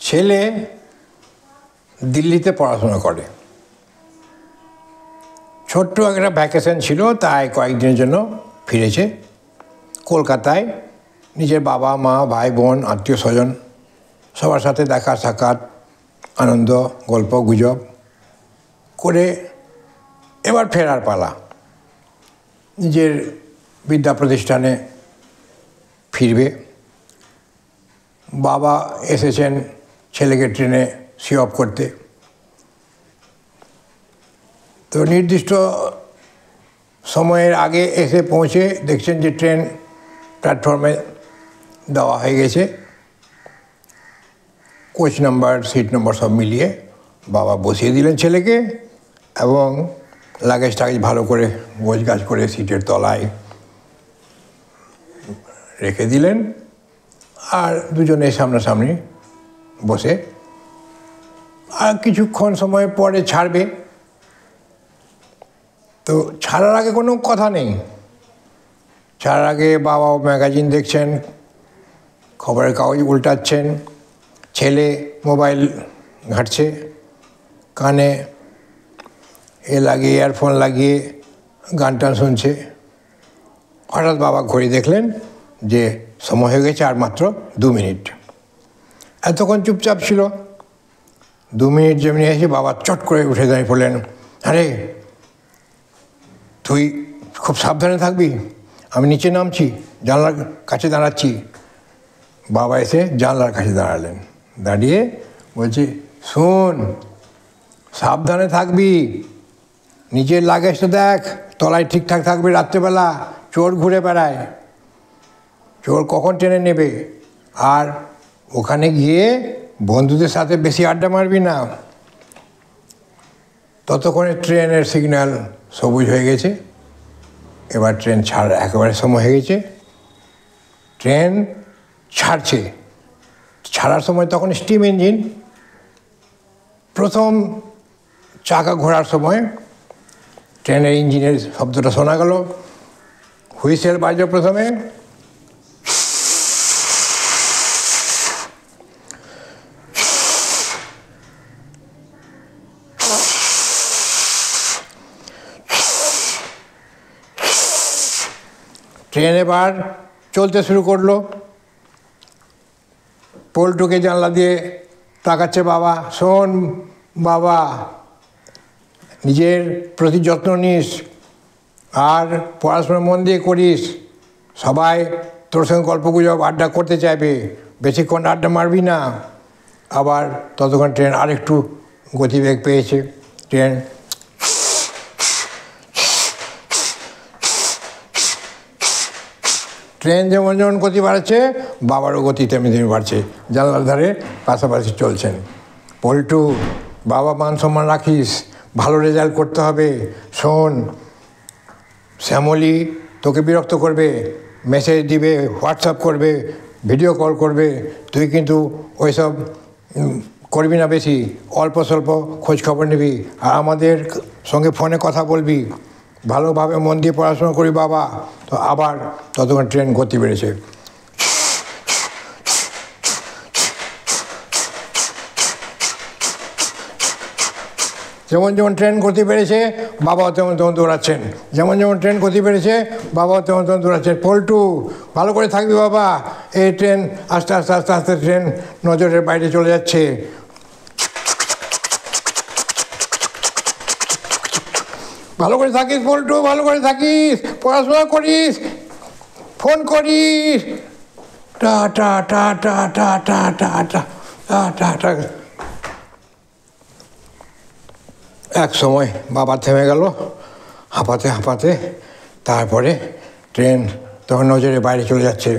ছেলে দিল্লিতে পড়াশোনা করে। ছোট্ট একটা ভ্যাকেশন ছিল, তাই কয়েকদিনের জন্য ফিরেছে কলকাতায়। নিজের বাবা মা ভাই বোন আত্মীয় স্বজন সবার সাথে দেখা সাক্ষাৎ আনন্দ গল্প গুজব করে এবার ফেরার পালা। নিজের বিদ্যা প্রতিষ্ঠানে ফিরবে। বাবা এসেছেন ছেলেকে ট্রেনে সি অফ করতে। তো নির্দিষ্ট সময়ের আগে এসে পৌঁছে দেখছেন যে ট্রেন প্ল্যাটফর্মে দেওয়া হয়ে গেছে, কোচ নাম্বার সিট নম্বর সব মিলিয়ে বাবা বসিয়ে দিলেন ছেলেকে এবং লাগেজ টাগেজ ভালো করে গোছগাছ করে সিটের তলায় রেখে দিলেন। আর দুজনে সামনাসামনি বসে আর কিছুক্ষণ সময় পরে ছাড়বে। তো ছাড়ার আগে কোনো কথা নেই। ছাড়ার আগে বাবা ম্যাগাজিন দেখছেন, খবরের কাগজ উল্টাচ্ছেন, ছেলে মোবাইল ঘাঁটছে, কানে লাগিয়ে ইয়ারফোন লাগিয়ে গান টান শুনছে। হঠাৎ বাবা ঘড়ি দেখলেন যে সময় হয়ে গেছে আর মাত্র 2 মিনিট। এতক্ষণ চুপচাপ ছিল। 2 মিনিট যেমনি এসে বাবা চট করে উঠে দাঁড়িয়ে পড়লেন, আরে তুই খুব সাবধানে থাকবি, আমি নিচে নামছি, জানলার কাছে দাঁড়াচ্ছি। বাবা এসে জানলার কাছে দাঁড়ালেন, দাঁড়িয়ে বলছি, শোন সাবধানে থাকবি, নিজের লাগেজটা দেখ তলায় ঠিকঠাক থাকবে। রাত্রেবেলা চোর ঘুরে বেড়ায়, চোর কখন ট্রেনে নেবে। আর ওখানে গিয়ে বন্ধুদের সাথে বেশি আড্ডা মারবি না। ততক্ষণে ট্রেনের সিগন্যাল সবুজ হয়ে গেছে। এবার ট্রেন একেবারে সময় হয়ে গেছে। ট্রেন ছাড়ছে। ছাড়ার সময় তখন স্টিম ইঞ্জিন। প্রথম চাকা ঘোরার সময় ট্রেনের ইঞ্জিনের শব্দটা শোনা গেল। হুইসেল বাজল প্রথমে, ট্রেন এবার চলতে শুরু করলো। পল্টুকে জানলা দিয়ে তাকাচ্ছে বাবা, শোন বাবা, নিজের প্রতি যত্ন নিস আর পড়াশোনা মন দিয়ে করিস। সবাই তোর সঙ্গে গল্পগুজব আড্ডা করতে চাইবে, বেশিক্ষণ আড্ডা মারবি না। আবার ততক্ষণ ট্রেন আরেকটু গতিবেগ পেয়েছে। ট্রেন যেমন যেমন গতি বাড়াচ্ছে, বাবারও গতি তেমনি তেমনি বাড়ছে। জানলার ধারে পাশাপাশি চলছেন। পল্টু, বাবা মান সম্মান রাখিস, ভালো রেজাল্ট করতে হবে। শোন, শ্যামলী তোকে বিরক্ত করবে, মেসেজ দিবে, হোয়াটসঅ্যাপ করবে, ভিডিও কল করবে, তুই কিন্তু ওইসব করবি না বেশি, অল্প স্বল্প খোঁজ খবর নিবি আর আমাদের সঙ্গে ফোনে কথা বলবি। ভালোভাবে মন দিয়ে পড়াশোনা করি বাবা। তো আবার ততক্ষণ ট্রেন গতি বেড়েছে। যেমন যেমন ট্রেন গতি বেড়েছে বাবাও তেমন তেমন দৌড়াচ্ছেন। যেমন যেমন ট্রেন গতি বেড়েছে বাবাও তেমন তেমন দৌড়াচ্ছেন। পল্টু, ভালো করে থাকবি বাবা, এই ট্রেন আস্তে আস্তে আস্তে আস্তে ট্রেন নজরের বাইরে চলে যাচ্ছে। ভালো করে থাকিস পল্টু, ভালো করে থাকিস, পড়াশোনা করিস, ফোন করিস, টা টা টা টা টা টা টা টা টা টা। এক সময় বাবা থেমে গেল হাঁপাতে হাঁপাতে। তারপরে ট্রেন তখন নজরের বাইরে চলে যাচ্ছে।